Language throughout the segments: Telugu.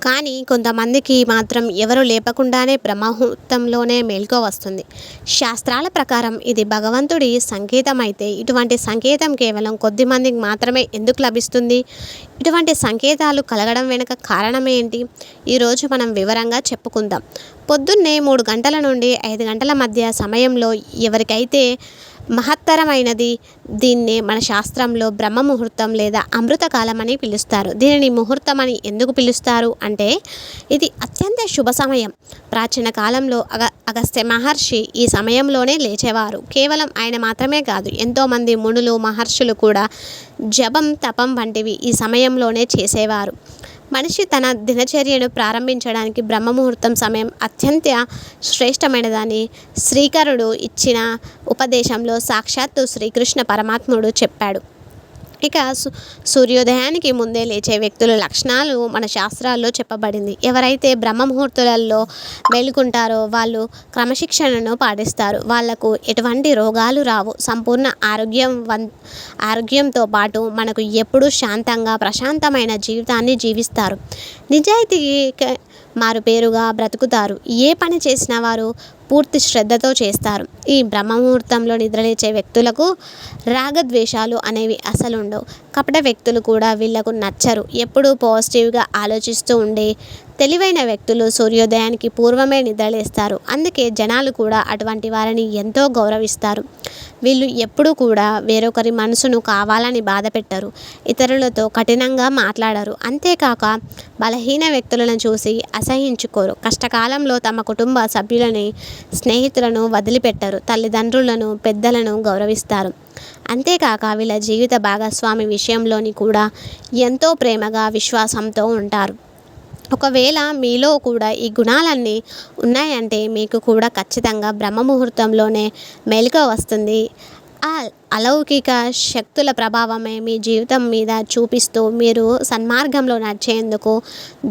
కానీ కొంతమందికి మాత్రం ఎవరు లేపకుండానే బ్రహ్మముహూర్తంలోనే మేల్కో వస్తుంది. శాస్త్రాల ప్రకారం ఇది భగవంతుడి సంకేతం అయితే ఇటువంటి సంకేతం కేవలం కొద్ది మందికి మాత్రమే ఎందుకు లభిస్తుంది? ఇటువంటి సంకేతాలు కలగడం వెనుక కారణం ఏంటి? ఈరోజు మనం వివరంగా చెప్పుకుందాం. పొద్దున్నే 3 గంటల నుండి 5 గంటల మధ్య సమయంలో ఎవరికైతే మహత్తరమైనది, దీన్నే మన శాస్త్రంలో బ్రహ్మ ముహూర్తం లేదా అమృతకాలం అని పిలుస్తారు. దీనిని ముహూర్తం అని ఎందుకు పిలుస్తారు అంటే ఇది అత్యంత శుభ సమయం. ప్రాచీన కాలంలో అగస్త్య మహర్షి ఈ సమయంలోనే లేచేవారు. కేవలం ఆయన మాత్రమే కాదు, ఎంతోమంది మునులు మహర్షులు కూడా జపం తపం వంటివి ఈ సమయంలోనే చేసేవారు. మనిషి తన దినచర్యను ప్రారంభించడానికి బ్రహ్మముహూర్తం సమయం అత్యంత శ్రేష్టమైనదని శ్రీకరుడు ఇచ్చిన ఉపదేశంలో సాక్షాత్తు శ్రీకృష్ణ పరమాత్ముడు చెప్పాడు. ఇక సూర్యోదయానికి ముందే లేచే వ్యక్తుల లక్షణాలు మన శాస్త్రాల్లో చెప్పబడింది. ఎవరైతే బ్రహ్మముహూర్తాలలో మేలుకుంటారో వాళ్ళు క్రమశిక్షణను పాటిస్తారు. వాళ్లకు ఎటువంటి రోగాలు రావు. సంపూర్ణ ఆరోగ్యంతో పాటు మనకు ఎప్పుడూ శాంతంగా ప్రశాంతమైన జీవితాన్ని జీవిస్తారు. నిజాయితీకి మారుపేరుగా బ్రతుకుతారు. ఏ పని చేసినా వారు పూర్తి శ్రద్ధతో చేస్తారు. ఈ బ్రహ్మముహూర్తంలో నిద్రలేచే వ్యక్తులకు రాగద్వేషాలు అనేవి అసలు ఉండవు. కపట వ్యక్తులు కూడా వీళ్లకు నచ్చరు. ఎప్పుడూ పాజిటివ్గా ఆలోచిస్తూ ఉండే తెలివైన వ్యక్తులు సూర్యోదయానికి పూర్వమే నిద్రలేస్తారు. అందుకే జనాలు కూడా అటువంటి వారిని ఎంతో గౌరవిస్తారు. వీళ్ళు ఎప్పుడూ కూడా వేరొకరి మనసును కావాలని బాధ పెట్టరు. ఇతరులతో కఠినంగా మాట్లాడరు. అంతేకాక బలహీన వ్యక్తులను చూసి అసహించుకోరు. కష్టకాలంలో తమ కుటుంబ సభ్యులని, స్నేహితులను వదిలిపెట్టరు. తల్లిదండ్రులను, పెద్దలను గౌరవిస్తారు. అంతేకాక వీళ్ళ జీవిత భాగస్వామి విషయంలోని కూడా ఎంతో ప్రేమగా, విశ్వాసంతో ఉంటారు. ఒకవేళ మీలో కూడా ఈ గుణాలన్నీ ఉన్నాయంటే మీకు కూడా ఖచ్చితంగా బ్రహ్మముహూర్తంలోనే మెలకువ వస్తుంది. ఆ అలౌకిక శక్తుల ప్రభావమే మీ జీవితం మీద చూపిస్తూ మీరు సన్మార్గంలో నడిచేందుకు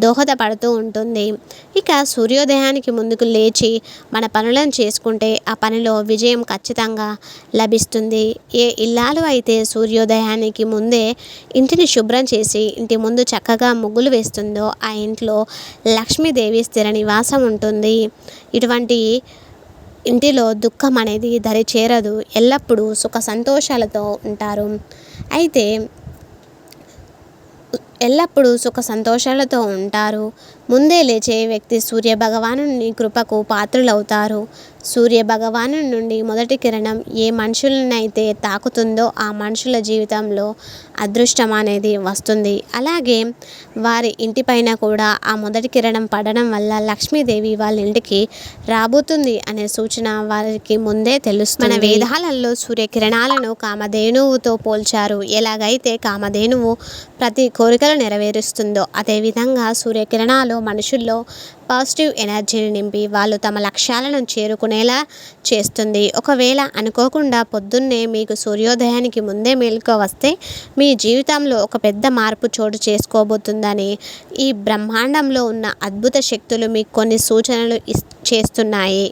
దోహదపడుతూ ఉంటుంది. ఇక సూర్యోదయానికి ముందుకు లేచి మన పనులను చేసుకుంటే ఆ పనిలో విజయం ఖచ్చితంగా లభిస్తుంది. ఏ ఇల్లాలు అయితే సూర్యోదయానికి ముందే ఇంటిని శుభ్రం చేసి ఇంటి ముందు చక్కగా ముగ్గులు వేస్తుందో ఆ ఇంట్లో లక్ష్మీదేవి స్థిర నివాసం ఉంటుంది. ఇటువంటి ఇంటిలో దుఃఖం అనేది దరి చేరదు. ఎల్లప్పుడూ సుఖ సంతోషాలతో ఉంటారు. అయితే ఎల్లప్పుడూ సుఖ సంతోషాలతో ఉంటారు. ముందే లేచే వ్యక్తి సూర్య భగవానుని కృపకు పాత్రులవుతారు. సూర్య భగవాను నుండి మొదటి కిరణం ఏ మనుషులనైతే తాకుతుందో ఆ మనుషుల జీవితంలో అదృష్టం అనేది వస్తుంది. అలాగే వారి ఇంటిపైన కూడా ఆ మొదటి కిరణం పడడం వల్ల లక్ష్మీదేవి వాళ్ళ ఇంటికి రాబోతుంది అనే సూచన వారికి ముందే తెలుస్తుంది. మన వేదాలలో సూర్యకిరణాలను కామధేనువుతో పోల్చారు. ఎలాగైతే కామధేనువు ప్రతి కోరికలు నెరవేరుస్తుందో అదేవిధంగా సూర్యకిరణాలు మనుషుల్లో పాజిటివ్ ఎనర్జీని నింపి వాళ్ళు తమ లక్ష్యాలను చేరుకునేలా చేస్తుంది. ఒకవేళ అనుకోకుండా పొద్దున్నే మీకు సూర్యోదయానికి ముందే మేలుకో వస్తే మీ జీవితంలో ఒక పెద్ద మార్పు చోటు చేసుకోబోతుందని ఈ బ్రహ్మాండంలో ఉన్న అద్భుత శక్తులు మీకు కొన్ని సూచనలు చేస్తున్నాయి.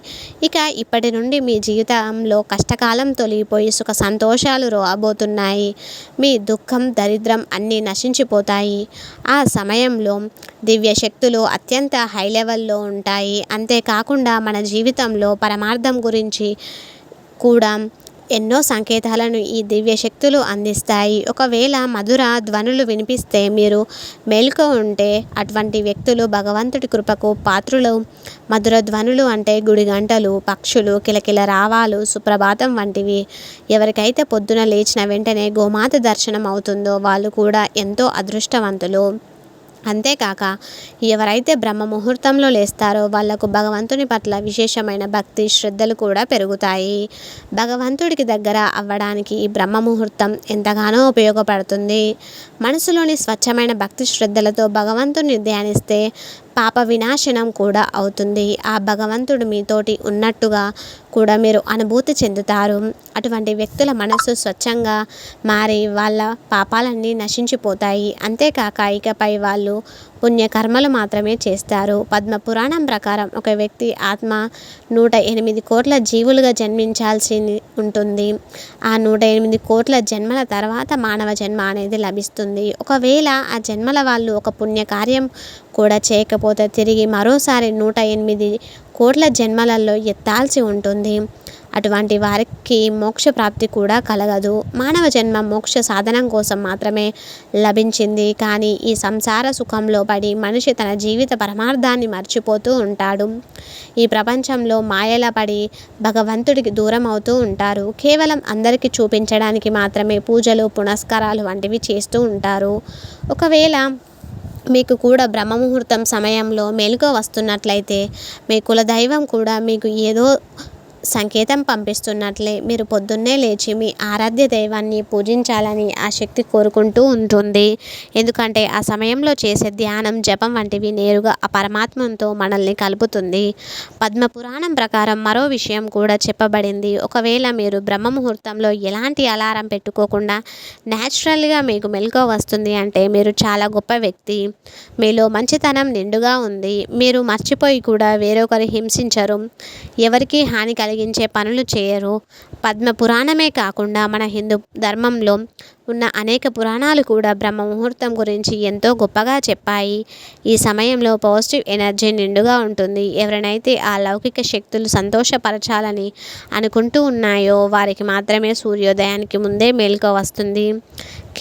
ఇక ఇప్పటి నుండి మీ జీవితంలో కష్టకాలం తొలగిపోయి సుఖ సంతోషాలు రాబోతున్నాయి. మీ దుఃఖం, దరిద్రం అన్నీ నశించిపోతాయి. ఆ సమయంలో దివ్య శక్తులు అత్యంత హై లెవెల్లో ఉంటాయి. అంతేకాకుండా మన జీవితంలో పరమార్థం గురించి కూడా ఎన్నో సంకేతాలను ఈ దివ్య శక్తులు అందిస్తాయి. ఒకవేళ మధుర ధ్వనులు వినిపిస్తే మీరు మేలుకో ఉంటే అటువంటి వ్యక్తులు భగవంతుడి కృపకు పాత్రులు. మధుర ధ్వనులు అంటే గుడి గంటలు, పక్షులు కిలకిల రావాలు, సుప్రభాతం వంటివి. ఎవరికైతే పొద్దున లేచిన వెంటనే గోమాత దర్శనం అవుతుందో వాళ్ళు కూడా ఎంతో అదృష్టవంతులు. అంతేకాక ఎవరైతే బ్రహ్మ ముహూర్తంలో లేస్తారో వాళ్లకు భగవంతుని పట్ల విశేషమైన భక్తి, శ్రద్ధలు కూడా పెరుగుతాయి. భగవంతుడికి దగ్గర అవ్వడానికి ఈ బ్రహ్మ ముహూర్తం ఎంతగానో ఉపయోగపడుతుంది. మనసులోని స్వచ్ఛమైన భక్తి శ్రద్ధలతో భగవంతుని ధ్యానిస్తే పాప వినాశనం కూడా అవుతుంది. ఆ భగవంతుడు మీతోటి ఉన్నట్టుగా కూడా మీరు అనుభూతి చెందుతారు. అటువంటి వ్యక్తుల మనసు స్వచ్ఛంగా మారి వాళ్ళ పాపాలన్నీ నశించిపోతాయి. అంతేకాక ఇకపై వాళ్ళు పుణ్యకర్మలు మాత్రమే చేస్తారు. పద్మపురాణం ప్రకారం ఒక వ్యక్తి ఆత్మ 108 కోట్ల జీవులుగా జన్మించాల్సి ఉంటుంది. ఆ 108 కోట్ల జన్మల తర్వాత మానవ జన్మ అనేది లభిస్తుంది. ఒకవేళ ఆ జన్మల వాళ్ళు ఒక పుణ్యకార్యం కూడా చేయకపోతే తిరిగి మరోసారి 108 కోట్ల జన్మలలో ఎత్తాల్సి ఉంటుంది. అటువంటి వారికి మోక్ష ప్రాప్తి కూడా కలగదు. మానవ జన్మ మోక్ష సాధనం కోసం మాత్రమే లభించింది. కానీ ఈ సంసార సుఖంలో పడి మనిషి తన జీవిత పరమార్థాన్ని మర్చిపోతూ ఉంటాడు. ఈ ప్రపంచంలో మాయల పడి భగవంతుడికి దూరం అవుతూ ఉంటారు. కేవలం అందరికీ చూపించడానికి మాత్రమే పూజలు పునస్కారాలు వంటివి చేస్తూ ఉంటారు. ఒకవేళ మీకు కూడా బ్రహ్మముహూర్తం సమయంలో మెలకువ వస్తున్నట్లయితే మీ కులదైవం కూడా మీకు ఏదో సంకేతం పంపిస్తున్నట్లే మీరు పొద్దున్నే లేచి మీ ఆరాధ్య దైవాన్ని పూజించాలని ఆ శక్తి కోరుకుంటూ ఉంటుంది. ఎందుకంటే ఆ సమయంలో చేసే ధ్యానం జపం వంటివి నేరుగా ఆ పరమాత్మతో మనల్ని కలుపుతుంది. పద్మపురాణం ప్రకారం మరో విషయం కూడా చెప్పబడింది. ఒకవేళ మీరు బ్రహ్మ ముహూర్తంలో ఎలాంటి అలారం పెట్టుకోకుండా న్యాచురల్గా మీకు మెలకువ వస్తుంది అంటే మీరు చాలా గొప్ప వ్యక్తి. మీలో మంచితనం నిండుగా ఉంది. మీరు మర్చిపోయి కూడా వేరొకరు హింసించరు, ఎవరికి హాని కలిగించే పనులు చేయరు. పద్మ పురాణమే కాకుండా మన హిందూ ధర్మంలో ఉన్న అనేక పురాణాలు కూడా బ్రహ్మ ముహూర్తం గురించి ఎంతో గొప్పగా చెప్పాయి. ఈ సమయంలో పాజిటివ్ ఎనర్జీ నిండుగా ఉంటుంది. ఎవరినైతే ఆ లౌకిక శక్తులు సంతోషపరచాలని అనుకుంటూ ఉన్నాయో వారికి మాత్రమే సూర్యోదయానికి ముందే మేలుకో వస్తుంది.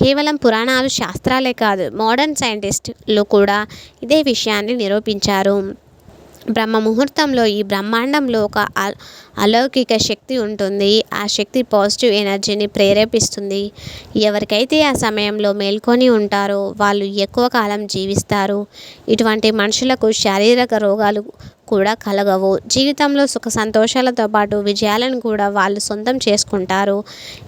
కేవలం పురాణాలు శాస్త్రాలే కాదు, మోడర్న్ సైంటిస్టులు కూడా ఇదే విషయాన్ని నిరూపించారు. బ్రహ్మ ముహూర్తంలో ఈ బ్రహ్మాండంలో ఒక అలౌకిక శక్తి ఉంటుంది. ఆ శక్తి పాజిటివ్ ఎనర్జీని ప్రేరేపిస్తుంది. ఎవరికైతే ఆ సమయంలో మేల్కొని ఉంటారో వాళ్ళు ఎక్కువ కాలం జీవిస్తారు. ఇటువంటి మనుషులకు శారీరక రోగాలు కూడా కలగవు. జీవితంలో సుఖ సంతోషాలతో పాటు విజయాలను కూడా వాళ్ళు సొంతం చేసుకుంటారు.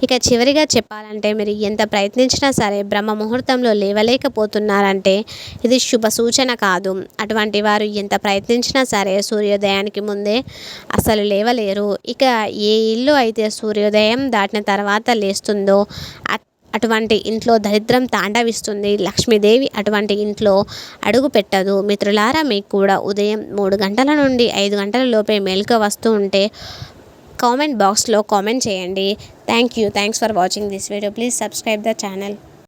ఇక చివరిగా చెప్పాలంటే మీరు ఎంత ప్రయత్నించినా సరే బ్రహ్మ ముహూర్తంలో లేవలేకపోతున్నారంటే ఇది శుభ సూచన కాదు. అటువంటి వారు ఎంత ప్రయత్నించినా సరే సూర్యోదయానికి ముందే అసలు లేవలేరు. ఇక ఏ ఇల్లు అయితే సూర్యోదయం దాటిన తర్వాత లేస్తుందో అటువంటి ఇంట్లో దరిద్రం తాండవిస్తుంది. లక్ష్మీదేవి అటువంటి ఇంట్లో అడుగు పెట్టదు. మిత్రులారా, మీకు కూడా ఉదయం 3 గంటల నుండి 5 గంటల లోపే మేలుక వస్తూ ఉంటే కామెంట్ బాక్స్లో కామెంట్ చేయండి. Thanks for watching this video. Please subscribe the channel.